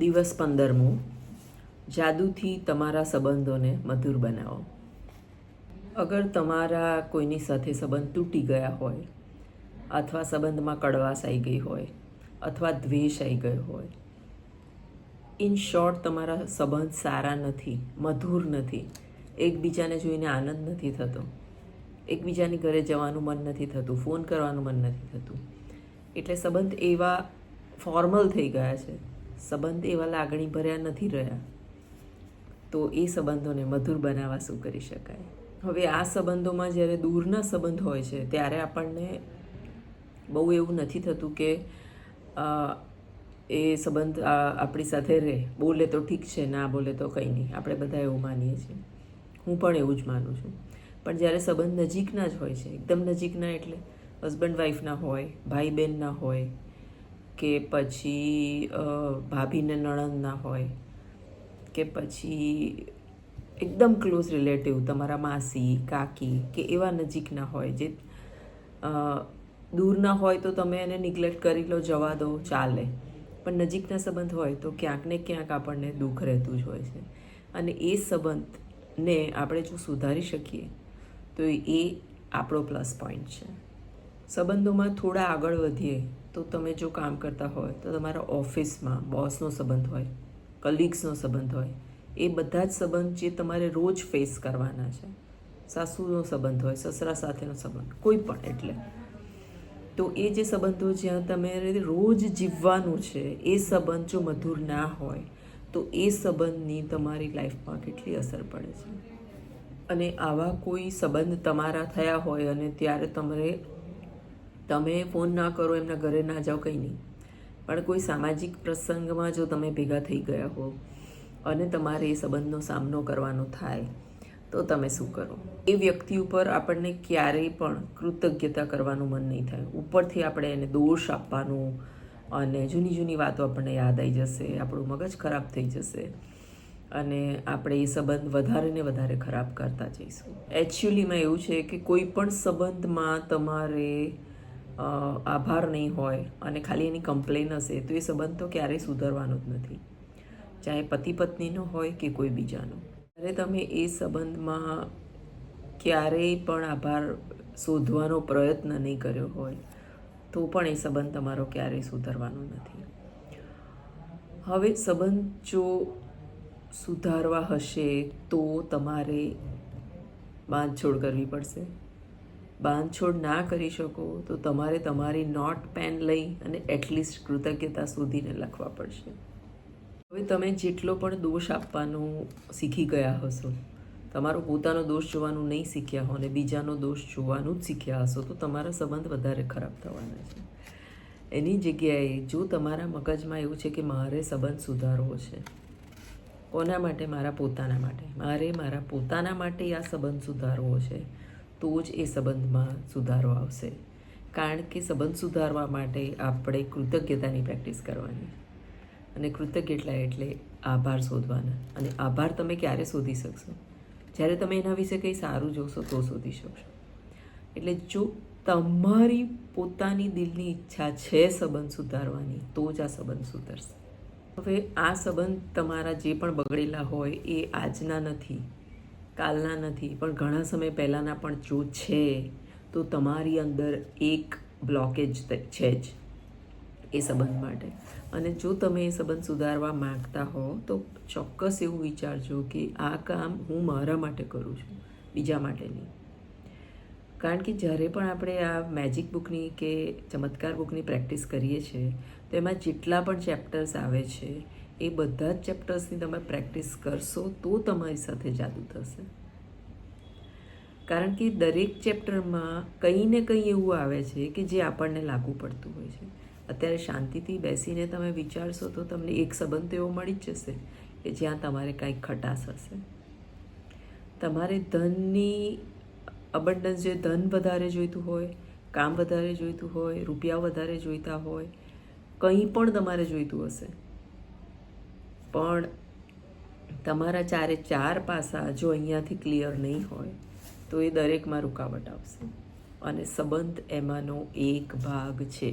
દિવસ 15મો જાદુથી તમારા સંબંધોને મધુર બનાવો. અગર તમારા કોઈની સાથે સંબંધ તૂટી ગયા હોય, અથવા સંબંધમાં કડવાશ આવી ગઈ હોય, અથવા દ્વેષ આવી ગયો હોય, ઇન શોર્ટ તમારા સંબંધ સારા નથી, મધુર નથી, એકબીજાને જોઈને આનંદ નથી થતો, એકબીજાની ઘરે જવાનું મન નથી થતું, ફોન કરવાનું મન નથી થતું, એટલે સંબંધ એવા ફોર્મલ થઈ ગયા છે, સંબંધ એવા લાગણી ભર્યા નથી રહ્યા, તો એ સંબંધોને મધુર બનાવવા શું કરી શકાય? હવે આ સંબંધોમાં જ્યારે દૂરના સંબંધ હોય છે ત્યારે આપણને બહુ એવું નથી થતું કે એ સંબંધ આપણી સાથે રહે, બોલે તો ઠીક છે, ના બોલે તો કંઈ નહીં, આપણે બધા એવું માનીએ છીએ. હું પણ એવું જ માનું છું. પણ જ્યારે સંબંધ નજીકના જ હોય છે, એકદમ નજીકના એટલે હસબન્ડ વાઈફના હોય, ભાઈ બહેનના હોય, કે પછી ભાભીને નણંદના હોય, કે પછી એકદમ ક્લોઝ રિલેટિવ તમારા માસી, કાકી, કે એવા નજીકના હોય જે દૂરના હોય તો તમે એને નિગ્લેક્ટ કરી લો, જવા દો, ચાલે. પણ નજીકના સંબંધ હોય તો ક્યાંક ને ક્યાંક આપણને દુઃખ રહેતું જ હોય છે. અને એ સંબંધને આપણે જો સુધારી શકીએ તો એ આપણો પ્લસ પોઈન્ટ છે. સંબંધોમાં થોડા આગળ વધીએ તો તમે જો કામ કરતા હોય તો તમારા ઓફિસમાં બોસનો સંબંધ હોય, કલીગ્સનો સંબંધ હોય, એ બધા જ સંબંધ જે તમારે રોજ ફેસ કરવાના છે, સાસુનો સંબંધ હોય, સસરા સાથેનો સંબંધ, કોઈ પણ, એટલે તો એ જે સંબંધો જ્યાં તમારે રોજ જીવવાનું છે, એ સંબંધ જો મધુર ના હોય તો એ સંબંધની તમારી લાઈફમાં કેટલી અસર પડે છે. અને આવા કોઈ સંબંધ તમારા થયા હોય અને ત્યારે તમે ફોન ના કરો, એમના ઘરે ના જાઓ, કંઈ નહીં, પણ કોઈ સામાજિક પ્રસંગમાં જો તમે ભેગા થઈ ગયા હો અને તમારે એ સંબંધનો સામનો કરવાનો થાય તો તમે શું કરો? એ વ્યક્તિ ઉપર આપણને ક્યારેય પણ કૃતજ્ઞતા કરવાનું મન નહીં થાય. ઉપરથી આપણે એને દોષ આપવાનું અને જૂની જૂની વાતો આપણને યાદ આવી જશે, આપણું મગજ ખરાબ થઈ જશે અને આપણે એ સંબંધ વધારે ને વધારે ખરાબ કરતા જઈશું. એકચ્યુઅલીમાં એવું છે કે કોઈ પણ સંબંધમાં તમારે આભાર નહીં હોય અને ખાલી એની કમ્પ્લેન હશે તો એ સંબંધ તો ક્યારેય સુધરવાનો જ નથી, ચાહે પતિ પત્નીનો હોય કે કોઈ બીજાનો. જ્યારે તમે એ સંબંધમાં ક્યારેય પણ આભાર શોધવાનો પ્રયત્ન નહીં કર્યો હોય તો પણ એ સંબંધ તમારો ક્યારેય સુધરવાનો નથી. હવે સંબંધ જો સુધારવા હશે તો તમારે બાંધછોડ કરવી પડશે. બાંધછોડ ના કરી શકો તો તમારે તમારી નોટ પેન લઈ અને એટલીસ્ટ કૃતજ્ઞતા શોધીને લખવા પડશે. હવે તમે જેટલો પણ દોષ આપવાનું શીખી ગયા હશો, તમારો પોતાનો દોષ જોવાનું નહીં શીખ્યા હો અને બીજાનો દોષ જોવાનું જ શીખ્યા હશો તો તમારા સંબંધ વધારે ખરાબ થવાના છે. એની જગ્યાએ જો તમારા મગજમાં એવું છે કે મારે સંબંધ સુધારવો છે, કોના માટે? મારા પોતાના માટે. મારે મારા પોતાના માટે આ સંબંધ સુધારવો છે, તો જ એ સંબંધમાં સુધારો આવશે. કારણ કે સંબંધ સુધારવા માટે આપણે કૃતજ્ઞતાની પ્રેક્ટિસ કરવાની, અને કૃતજ્ઞતા એટલે આભાર શોધવાના. અને આભાર તમે ક્યારે શોધી શકશો? જ્યારે તમે એના વિશે કંઈ સારું જોશો તો શોધી શકશો. એટલે જો તમારી પોતાની દિલની ઈચ્છા છે સંબંધ સુધારવાની તો જ આ સંબંધ સુધરશે. હવે આ સંબંધ તમારા જે પણ બગડેલા હોય એ આજના નથી, કાલના નથી, પણ ઘણા સમય પહેલાંના પણ જો છે તો તમારી અંદર એક બ્લોકેજ છે જ એ સંબંધ માટે. અને જો તમે એ સંબંધ સુધારવા માગતા હો તો ચોક્કસ એવું વિચારજો કે આ કામ હું મારા માટે કરું છું, બીજા માટે નહીં. કારણ કે જ્યારે પણ આપણે આ મેજિક બુકની કે ચમત્કાર બુકની પ્રેક્ટિસ કરીએ છીએ તો એમાં જેટલા પણ ચેપ્ટર્સ આવે છે એ બધા જ ચેપ્ટર્સની તમે પ્રેક્ટિસ કરશો તો તમારી સાથે જાદુ થશે. કારણ કે દરેક ચેપ્ટરમાં કંઈ ને કંઈ એવું આવે છે કે જે આપણને લાગુ પડતું હોય છે. અત્યારે શાંતિથી બેસીને તમે વિચારશો તો તમને એક સંબંધ એવો મળી જ જશે કે જ્યાં તમારે કાંઈક ખટાશ હશે. તમારે ધનની અબન્ડન્સ, જે ધન વધારે જોઈતું હોય, કામ વધારે જોઈતું હોય, રૂપિયા વધારે જોઈતા હોય, કંઈ પણ તમારે જોઈતું હશે, પણ તમારા ચારે ચાર પાસા જો અહીંયાથી ક્લિયર નહીં હોય તો એ દરેકમાં રૂકાવટ આવશે. અને સંબંધ એમાંનો એક ભાગ છે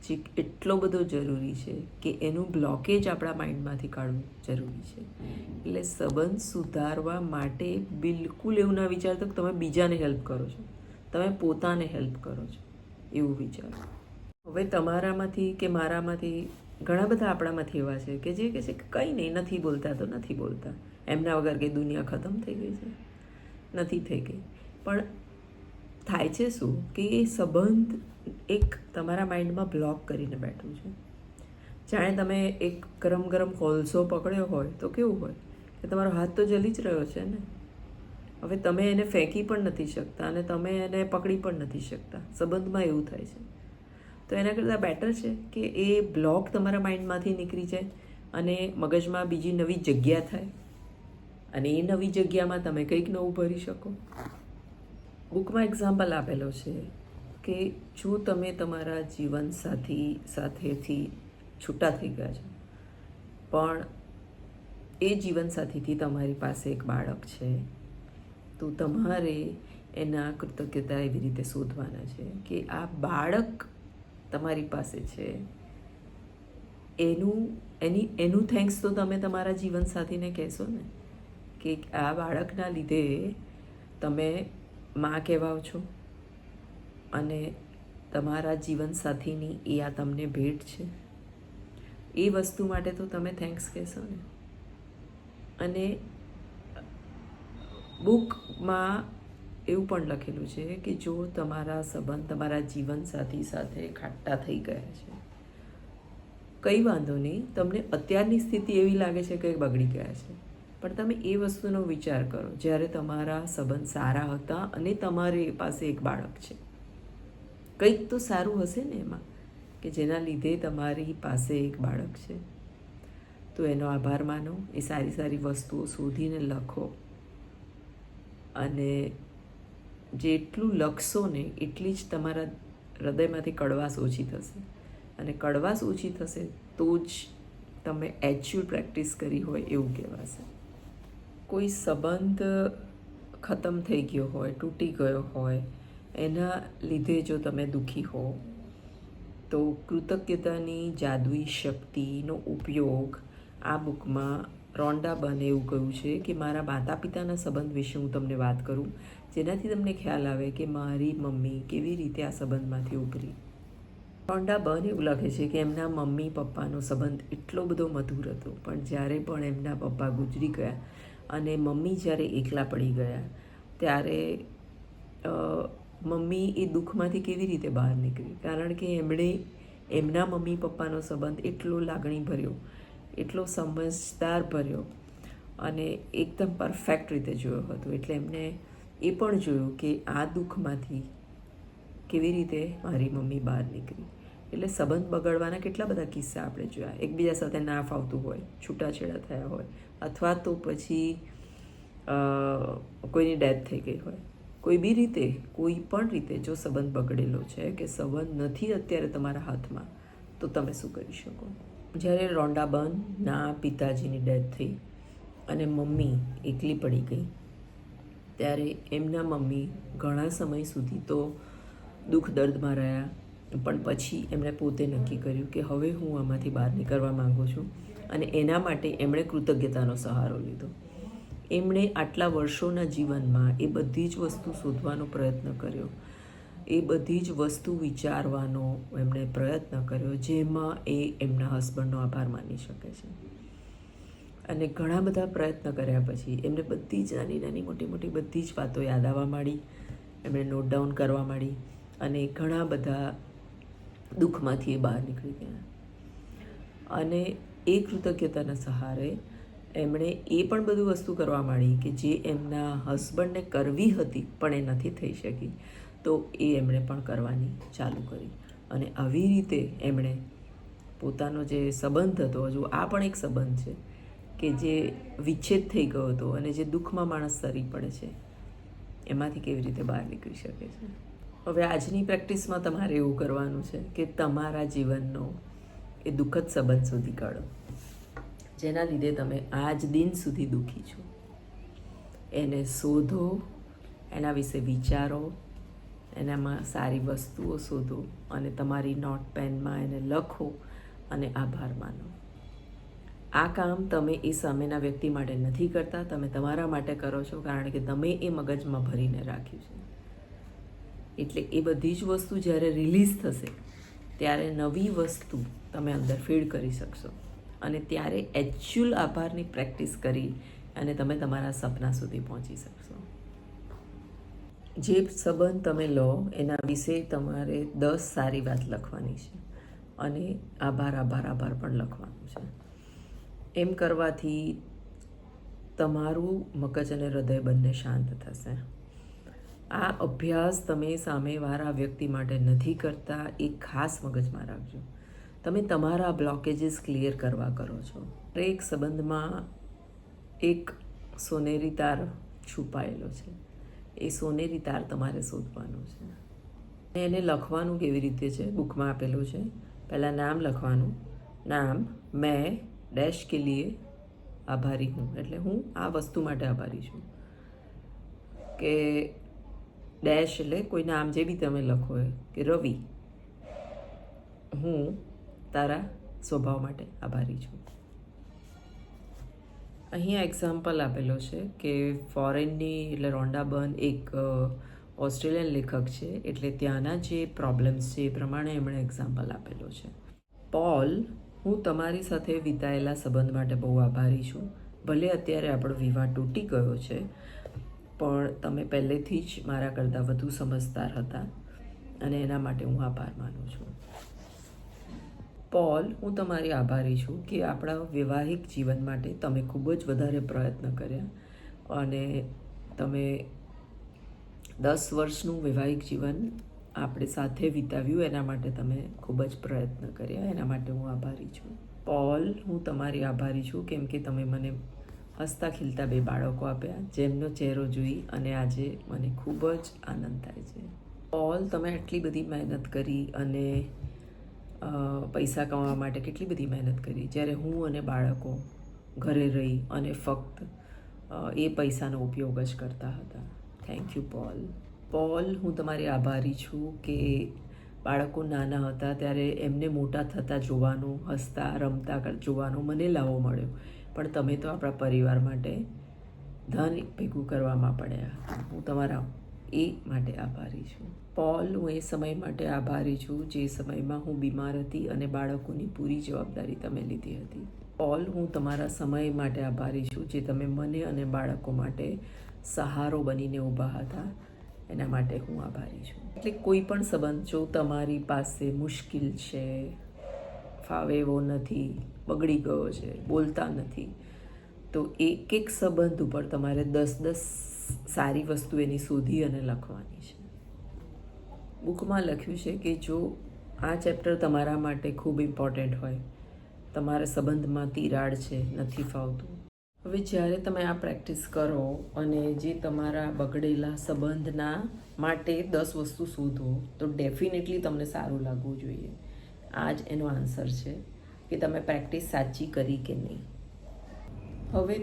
જે એટલો બધો જરૂરી છે કે એનું બ્લોકેજ આપણા માઇન્ડમાંથી કાઢવું જરૂરી છે. એટલે સંબંધ સુધારવા માટે બિલકુલ એવું ના વિચારતો કે તમે બીજાને હેલ્પ કરો છો, તમે પોતાને હેલ્પ કરો છો એવું વિચારો. હવે તમારામાંથી કે મારામાંથી ઘણા બધા આપણામાંથી એવા છે કે જે કહે છે કે કંઈ નહીં, નથી બોલતા તો નથી બોલતા, એમના વગર કે દુનિયા ખતમ થઈ ગઈ છે. નથી થઈ ગઈ, પણ થાય છે શું કે એ સંબંધ એક તમારા માઇન્ડમાં બ્લોક કરીને બેઠું છે. જાણે તમે એક ગરમ ગરમ કોલસો પકડ્યો હોય તો કેવું હોય કે તમારો હાથ તો જલી જ રહ્યો છે ને. હવે તમે એને ફેંકી પણ નથી શકતા અને તમે એને પકડી પણ નથી શકતા. સંબંધમાં એવું થાય છે. તો એના કરતાં બેટર છે કે એ બ્લોક તમારા માઇન્ડમાંથી નીકળી જાય અને મગજમાં બીજી નવી જગ્યા થાય અને એ નવી જગ્યામાં તમે કંઈક નવું ભરી શકો. બુકમાં એક્ઝામ્પલ આપેલો છે કે જો તમે તમારા જીવનસાથી સાથેથી છૂટા થઈ ગયા છો, પણ એ જીવનસાથીથી તમારી પાસે એક બાળક છે, તો તમારે એના કૃતજ્ઞતા એવી રીતે શોધવાના છે કે આ બાળક તમારી પાસે છે એનું થેન્ક્સ તો તમે તમારા જીવનસાથીને કહેશો ને, કે આ બાળકના લીધે તમે માં કહેવાઓ છો અને તમારા જીવનસાથીની એ આ તમને ભેટ છે. એ વસ્તુ માટે તો તમે થેન્ક્સ કહેશો ને. અને બુકમાં એવું પણ લખેલું છે કે જો તમારા સંબંધ તમારા જીવનસાથી સાથે ખાટા થઈ ગયા છે, કંઈ વાંધો નહીં, તમને અત્યારની સ્થિતિ એવી લાગે છે કે બગડી ગયા છે, પણ તમે એ વસ્તુનો વિચાર કરો જ્યારે તમારા સંબંધ સારા હતા અને તમારી પાસે એક બાળક છે. કંઈક તો સારું હશે ને એમાં કે જેના લીધે તમારી પાસે એક બાળક છે. તો એનો આભાર માનો, એ સારી સારી વસ્તુઓ શોધીને લખો અને જેટલું લખશો ને એટલી જ તમારા હૃદયમાંથી કડવાશ ઓછી થશે અને કડવાશ ઓછી થશે તો જ તમે એકચ્યુઅલ પ્રેક્ટિસ કરી હોય એવું કહેવાશે. કોઈ સંબંધ ખતમ થઈ ગયો હોય, તૂટી ગયો હોય, એના લીધે જો તમે દુઃખી હો તો કૃતજ્ઞતાની જાદુઈ શક્તિનો ઉપયોગ આ બુકમાં રોન્ડા બર્ને એવું કહ્યું છે કે મારા માતા પિતાના સંબંધ વિશે હું તમને વાત કરું, જેનાથી તમને ખ્યાલ આવે કે મારી મમ્મી કેવી રીતે આ સંબંધમાંથી ઉભરી. રોન્ડા બર્ન એવું લખે છે કે એમના મમ્મી પપ્પાનો સંબંધ એટલો બધો મધુર હતો, પણ જ્યારે પણ એમના પપ્પા ગુજરી ગયા અને મમ્મી જ્યારે એકલા પડી ગયા ત્યારે મમ્મી એ દુઃખમાંથી કેવી રીતે બહાર નીકળી, કારણ કે એમણે એમના મમ્મી પપ્પાનો સંબંધ એટલો લાગણી ભર્યો, એટલો સમજદાર ભર્યો અને એકદમ પરફેક્ટ રીતે જોયો હતો. એટલે એમને એ પણ જોયું કે આ દુઃખમાંથી કેવી રીતે મારી મમ્મી બહાર નીકળી. એટલે સંબંધ બગડવાના કેટલા બધા કિસ્સા આપણે જોયા. એકબીજા સાથે ના ફાવતું હોય, છૂટાછેડા થયા હોય, અથવા તો પછી કોઈની ડેથ થઈ ગઈ હોય. કોઈ બી રીતે, કોઈ પણ રીતે જો સંબંધ બગડેલો છે કે સંબંધ નથી અત્યારે તમારા હાથમાં, તો તમે શું કરી શકો. જ્યારે રોન્ડા બર્નના પિતાજીની ડેથ થઈ અને મમ્મી એકલી પડી ગઈ ત્યારે એમના મમ્મી ઘણા સમય સુધી તો દુઃખ દર્દમાં રહ્યા, પણ પછી એમણે પોતે નક્કી કર્યું કે હવે હું આમાંથી બહાર નીકળવા માગું છું અને એના માટે એમણે કૃતજ્ઞતાનો સહારો લીધો. એમણે આટલા વર્ષોના જીવનમાં એ બધી જ વસ્તુ શોધવાનો પ્રયત્ન કર્યો, એ બધી જ વસ્તુ વિચારવાનો એમણે પ્રયત્ન કર્યો જેમાં એ એમના હસબન્ડનો આભાર માની શકે છે. અને ઘણા બધા પ્રયત્ન કર્યા પછી એમને બધી જ નાની નાની મોટી મોટી બધી જ વાતો યાદ આવવા માંડી, એમણે નોટ ડાઉન કરવા માંડી અને ઘણા બધા દુઃખમાંથી એ બહાર નીકળી ગયા. અને એ કૃતજ્ઞતાના સહારે એમણે એ પણ બધું વસ્તુ કરવા માંડી કે જે એમના હસબન્ડને કરવી હતી પણ એ નથી થઈ શકી, તો એ એમણે પણ કરવાની ચાલુ કરી. અને આવી રીતે એમણે પોતાનો જે સંબંધ હતો, હજુ આ પણ એક સંબંધ છે કે જે વિચ્છેદ થઈ ગયો હતો અને જે દુઃખમાં માણસ સરી પડે છે, એમાંથી કેવી રીતે બહાર નીકળી શકે છે. હવે આજની પ્રેક્ટિસમાં તમારે એવું કરવાનું છે કે તમારા જીવનનો એ દુઃખદ સંબંધ શોધી કાઢો જેના લીધે તમે આજ દિન સુધી દુઃખી છો. એને શોધો, એના વિશે વિચારો એનામાં સારી વસ્તુઓ શોધો અને તમારી નોટ પેનમાં એને લખો અને આભાર માનો. આ કામ તમે એ સામેના વ્યક્તિ માટે નથી કરતા, તમે તમારા માટે કરો છો, કારણ કે તમે એ મગજમાં ભરીને રાખ્યું છે. એટલે એ બધી જ વસ્તુ જ્યારે રિલીઝ થશે ત્યારે નવી વસ્તુ તમે અંદર ફીડ કરી શકશો અને ત્યારે એકચ્યુઅલ આભારની પ્રેક્ટિસ કરી અને તમે તમારા સપના સુધી પહોંચી શકશો. જે સંબંધ તમે લો એના વિશે તમારે 10 સારી વાત લખવાની છે અને આભાર આભાર આભાર પણ લખવાનું છે. એમ કરવાથી તમારું મગજ અને હૃદય બંને શાંત થશે. આ અભ્યાસ તમે સામેવાળા વ્યક્તિ માટે નથી કરતા, એ ખાસ મગજમાં રાખજો. તમે તમારા બ્લોકેજીસ ક્લિયર કરવા કરો છો. દરેક સંબંધમાં એક સોનેરી તાર છુપાયેલો છે. એ સોનેરી તાર તમારે શોધવાનો છે. એને લખવાનું કેવી રીતે છે? બુકમાં આપેલું છે. પહેલાં નામ લખવાનું. નામ, મેં ડેશ કે લીએ આભારી હું, એટલે હું આ વસ્તુ માટે આભારી છું. કે ડેશ એટલે કોઈ નામ જે બી તમે લખો હોય, કે રવિ, હું તારા સ્વભાવ માટે આભારી છું. અહીંયા એક્ઝામ્પલ આપેલો છે કે ફોરેનની એટલે રોન્ડા બર્ન એક ઓસ્ટ્રેલિયન લેખક છે, એટલે ત્યાંના જે પ્રોબ્લેમ્સ છે એ પ્રમાણે એમણે એક્ઝામ્પલ આપેલો છે. પોલ, હું તમારી સાથે વિતાયેલા સંબંધ માટે બહુ આભારી છું. ભલે અત્યારે આપણો વિવાહ તૂટી ગયો છે, પણ તમે પહેલેથી જ મારા કરતાં વધુ સમજદાર હતા અને એના માટે હું આભાર માનું છું. પોલ, હું તમારી આભારી છું કે આપણા વૈવાહિક જીવન માટે તમે ખૂબ જ વધારે પ્રયત્ન કર્યા અને તમે 10 વર્ષનું વૈવાહિક જીવન આપણે સાથે વિતાવ્યું, એના માટે તમે ખૂબ જ પ્રયત્ન કર્યા, એના માટે હું આભારી છું. પોલ, હું તમારી આભારી છું કેમ કે તમે મને હસતા ખીલતા 2 બાળકો આપ્યા, જેમનો ચહેરો જોઈ અને આજે મને ખૂબ જ આનંદ થાય છે. પોલ, તમે આટલી બધી મહેનત કરી અને પૈસા કમાવા માટે કેટલી બધી મહેનત કરી, જ્યારે હું અને બાળકો ઘરે રહી અને ફક્ત એ પૈસાનો ઉપયોગ જ કરતા હતા. Thank you pole. પોલ, હું તમારી આભારી છું કે બાળકો નાના હતા ત્યારે એમને મોટા થતા જોવાનું, હસતા રમતા જોવાનો મને લાવો મળ્યો, પણ તમે તો આપણા પરિવાર માટે ધન ભેગું કરવામાં પડ્યા હતા. હું તમારા એ માટે આભારી છું. પોલ, હું એ સમય માટે આભારી છું જે સમયમાં હું બીમાર હતી અને બાળકોની પૂરી જવાબદારી તમે લીધી હતી. પોલ, હું તમારા સમય માટે આભારી છું જે તમે મને અને બાળકો માટે સહારો બનીને ઊભા હતા, એના માટે હું આભારી છું. એટલે કોઈ પણ સંબંધ જો તમારી પાસે મુશ્કેલ છે, ફાવે એવો નથી, બગડી ગયો છે, બોલતા નથી, તો એક એક સંબંધ ઉપર તમારે 10 સારી વસ્તુ એની શોધી અને લખવાની છે. બુકમાં લખ્યું છે કે જો આ ચેપ્ટર તમારા માટે ખૂબ ઇમ્પોર્ટન્ટ હોય, તમારા સંબંધમાં તિરાડ છે, નથી ફાવતું, હવે જ્યારે તમે આ પ્રેક્ટિસ કરો અને જે તમારા બગડેલા સંબંધના માટે 10 વસ્તુ શોધો, તો ડેફિનેટલી તમને સારું લાગવું જોઈએ. આ જ એનો આન્સર છે કે તમે પ્રેક્ટિસ સાચી કરી કે નહીં. હવે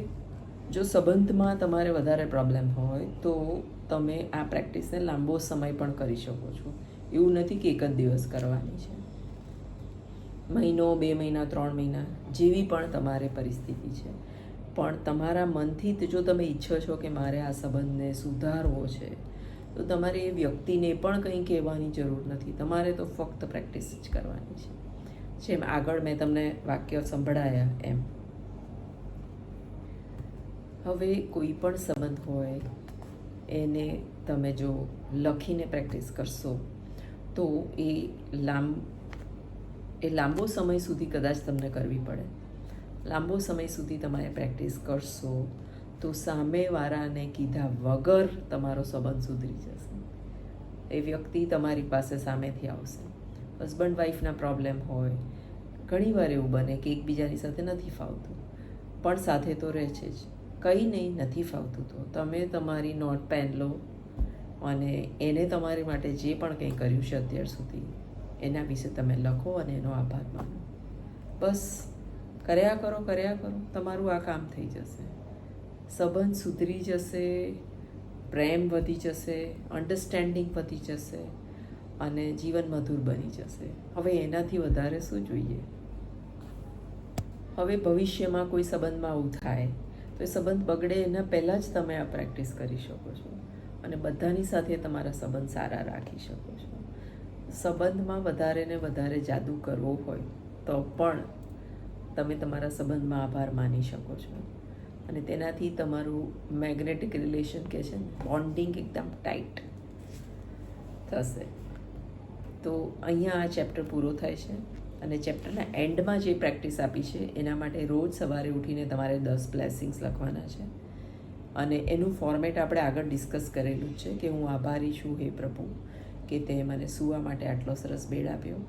જો સંબંધમાં તમારે વધારે પ્રોબ્લેમ હોય તો તમે આ પ્રેક્ટિસને લાંબો સમય પણ કરી શકો છો. એવું નથી કે એક જ દિવસ કરવાની છે. મહિનો, 2 મહિના, 3 મહિના, જેવી પણ તમારે પરિસ્થિતિ છે, પણ તમારા મનથી જો તમે ઈચ્છો છો કે મારે આ સંબંધને સુધારવો છે, તો તમારે એ વ્યક્તિને પણ કંઈ કહેવાની જરૂર નથી. તમારે તો ફક્ત પ્રેક્ટિસ જ કરવાની છે. જેમ આગળ મેં તમને વાક્ય સંભળાયા એમ. હવે કોઈ પણ સંબંધ હોય એને તમે જો લખીને પ્રેક્ટિસ કરશો તો એ લાંબો સમય સુધી કદાચ તમને કરવી પડે. લાંબો સમય સુધી તમારે પ્રેક્ટિસ કરશો તો સામેવાળાને કીધા વગર તમારો સંબંધ સુધરી જશે. એ વ્યક્તિ તમારી પાસે સામેથી આવશે. હસબન્ડ વાઈફના પ્રોબ્લેમ હોય, ઘણીવાર એવું બને કે એકબીજાની સાથે નથી ફાવતું, પણ સાથે તો રહે છે જ. કંઈ નહીં, નથી ફાવતું તો તમે તમારી નોટ પેન લો અને એને તમારી માટે જે પણ કંઈ કર્યું છે અત્યાર સુધી એના વિશે તમે લખો અને એનો આભાર માનો. બસ કર્યા કરો, તમારું આ કામ થઈ જશે. સંબંધ સુધરી જશે, પ્રેમ વધી જશે, અન્ડરસ્ટેન્ડિંગ વધી જશે અને જીવન મધુર બની જશે. હવે એનાથી વધારે શું જોઈએ? હવે ભવિષ્યમાં કોઈ સંબંધમાં આવું થાય તો એ સંબંધ બગડે એના પહેલાં જ તમે આ પ્રેક્ટિસ કરી શકો છો અને બધાની સાથે તમારા સંબંધ સારા રાખી શકો છો. સંબંધમાં વધારે ને વધારે જાદુ કરવો હોય તો પણ તમે તમારા સંબંધમાં આભાર માની શકો છો અને તેનાથી તમારું મેગ્નેટિક રિલેશન કે છે ને, બોન્ડિંગ એકદમ ટાઈટ થશે. તો અહીંયા આ ચેપ્ટર પૂરો થાય છે અને ચેપ્ટરના એન્ડમાં જે પ્રેક્ટિસ આપી છે એના માટે રોજ સવારે ઉઠીને તમારે 10 બ્લેસિંગ્સ લખવાના છે અને એનું ફોર્મેટ આપણે આગળ ડિસ્કસ કરેલું જ છે કે હું આભારી છું હે પ્રભુ કે તે મને સૂવા માટે આટલો સરસ બેડ આપ્યો.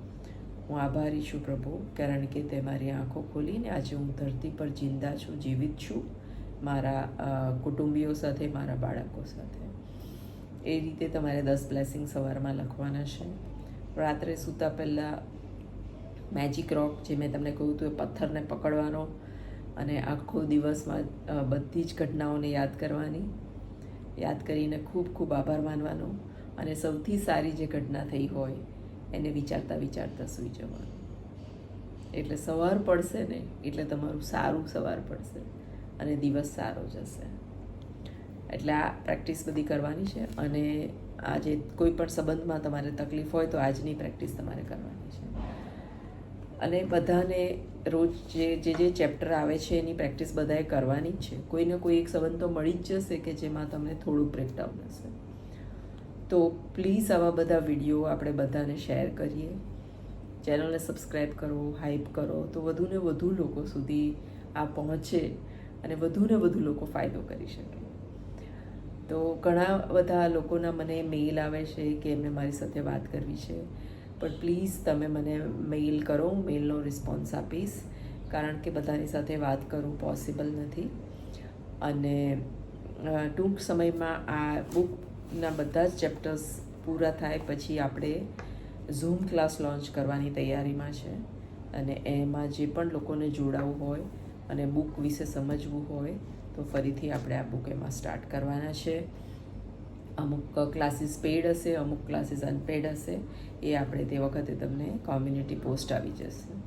હું આભારી છું પ્રભુ કારણ કે તે મારી આંખો ખોલીને આજે હું ધરતી પર જિંદા છું, જીવિત છું, મારા કુટુંબીઓ સાથે, મારા બાળકો સાથે. એ રીતે તમારે 10 બ્લેસિંગ સવારમાં લખવાના છે. રાત્રે સૂતા પહેલાં મેજિક રોક, જે મેં તમને કહ્યું હતું, એ પથ્થરને પકડવાનો અને આખો દિવસમાં બધી જ ઘટનાઓને યાદ કરવાની, યાદ કરીને ખૂબ ખૂબ આભાર માનવાનો અને સૌથી સારી જે ઘટના થઈ હોય એને વિચારતા વિચારતા સૂઈ જવાનું. એટલે સવાર પડશે ને એટલે તમારું સારું સવાર પડશે અને દિવસ સારો જશે. એટલે આ પ્રેક્ટિસ બધી કરવાની છે અને આજે કોઈ પણ સંબંધમાં તમારે તકલીફ હોય તો આજની પ્રેક્ટિસ તમારે કરવાની છે. અને બધાને રોજ જે ચેપ્ટર આવે છે એની પ્રેક્ટિસ બધાએ કરવાની જ છે. કોઈને કોઈ એક સંબંધ તો મળી જ જશે કે જેમાં તમને થોડું બ્રેકડાઉન હશે. તો પ્લીઝ આવા બધા વિડીયો આપણે બધાને શેર કરીએ, ચેનલને સબસ્ક્રાઈબ કરો, હાઇપ કરો તો વધુને વધુ લોકો સુધી આ પહોંચે અને વધુને વધુ લોકો ફાયદો કરી શકે. તો ઘણા બધા લોકોના મને મેઇલ આવે છે કે એમને મારી સાથે વાત કરવી છે, પણ પ્લીઝ તમે મને મેઇલ કરો, હું મેઇલનો રિસ્પોન્સ આપીશ કારણ કે બધાની સાથે વાત કરવું પોસિબલ નથી. અને ટૂંક સમયમાં આ બુકના બધા જ ચેપ્ટર્સ પૂરા થાય પછી આપણે ઝૂમ ક્લાસ લોન્ચ કરવાની તૈયારીમાં છે અને એમાં જે પણ લોકોને જોડાવું હોય અને બુક વિશે સમજવું હોય તો ફરીથી આપણે આ બુક એમાં સ્ટાર્ટ કરવાના છે. અમુક ક્લાસીસ પેડ હશે, અમુક ક્લાસીસ અનપેડ હશે. એ આપણે તે વખતે તમને કોમ્યુનિટી પોસ્ટ આવી જશે.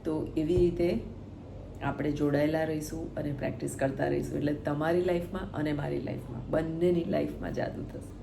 તો એવી રીતે આપણે જોડાયેલા રહીશું અને પ્રેક્ટિસ કરતા રહીશું એટલે તમારી લાઈફમાં અને મારી લાઈફમાં બંનેની લાઈફમાં જાદુ થશે.